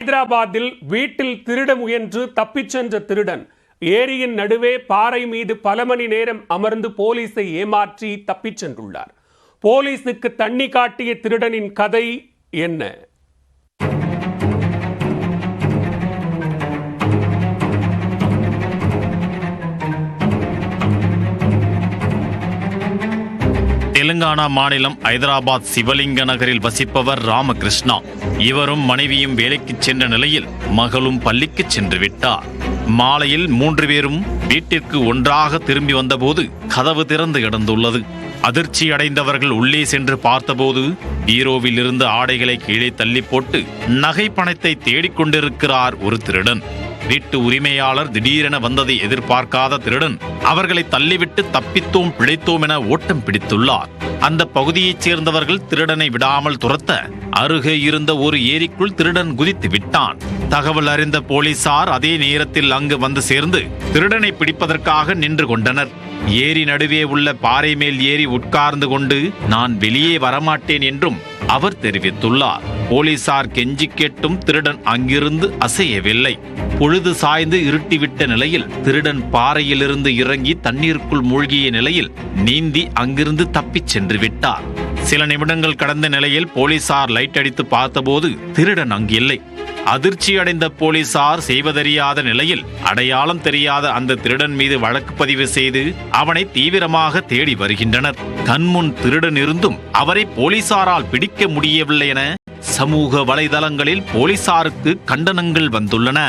ஹைதராபாத்தில் வீட்டில் திருட முயன்று தப்பிச் சென்ற திருடன் ஏரியின் நடுவே பாறை மீது பல மணி நேரம் அமர்ந்து போலீஸை ஏமாற்றி தப்பிச் சென்றுள்ளார். போலீசுக்கு தண்ணி காட்டிய திருடனின் கதை என்ன? தெலுங்கானா மாநிலம் ஹைதராபாத் சிவலிங்க நகரில் வசிப்பவர் ராமகிருஷ்ணா. இவரும் மனைவியும் வேலைக்கு சென்ற நிலையில் மகளும் பள்ளிக்கு சென்று விட்டார். மாலையில் 3 பேரும் வீட்டிற்கு ஒன்றாக திரும்பி வந்தபோது கதவு திறந்து கிடந்துள்ளது. அதிர்ச்சி அடைந்தவர்கள் உள்ளே சென்று பார்த்தபோது பீரோவில் இருந்து ஆடைகளை கீழே தள்ளி போட்டு நகை பணத்தை தேடிக்கொண்டிருக்கிறார் ஒரு திருடன். வீட்டு உரிமையாளர் திடீரென வந்ததை எதிர்பார்க்காத திருடன் அவர்களை தள்ளிவிட்டு தப்பித்தோம் பிழைத்தோம் என ஓட்டம் பிடித்துள்ளார். அந்த பகுதியைச் சேர்ந்தவர்கள் திருடனை விடாமல் துரத்த அருகே இருந்த ஒரு ஏரிக்குள் திருடன் குதித்து விட்டான். தகவல் அறிந்த போலீசார் அதே நேரத்தில் அங்கு வந்து சேர்ந்து திருடனை பிடிப்பதற்காக நின்று கொண்டனர். ஏரி நடுவே உள்ள பாறை மேல் ஏறி உட்கார்ந்து கொண்டு நான் வெளியே வரமாட்டேன் என்றும் அவர் தெரிவித்துள்ளார். போலீசார் கெஞ்சி கேட்டும் திருடன் அங்கிருந்து அசையவில்லை. பொழுது சாய்ந்து இருட்டிவிட்ட நிலையில் திருடன் பாறையிலிருந்து இறங்கி தண்ணீருக்குள் மூழ்கிய நிலையில் நீந்தி அங்கிருந்து தப்பிச் சென்று விட்டார். சில நிமிடங்கள் கடந்த நிலையில் போலீசார் லைட் அடித்து பார்த்தபோது திருடன் அங்கு இல்லை. அதிர்ச்சி அடைந்த போலீசார் செய்வதறியாத நிலையில் அடையாளம் தெரியாத அந்த திருடன் மீது வழக்கு பதிவு செய்து அவனை தீவிரமாக தேடி வருகின்றனர். கண்முன் திருடன் இருந்தும் அவரை போலீசாரால் பிடிக்க முடியவில்லை என சமூக வலைதளங்களில் போலீசாருக்கு கண்டனங்கள் வந்துள்ளன.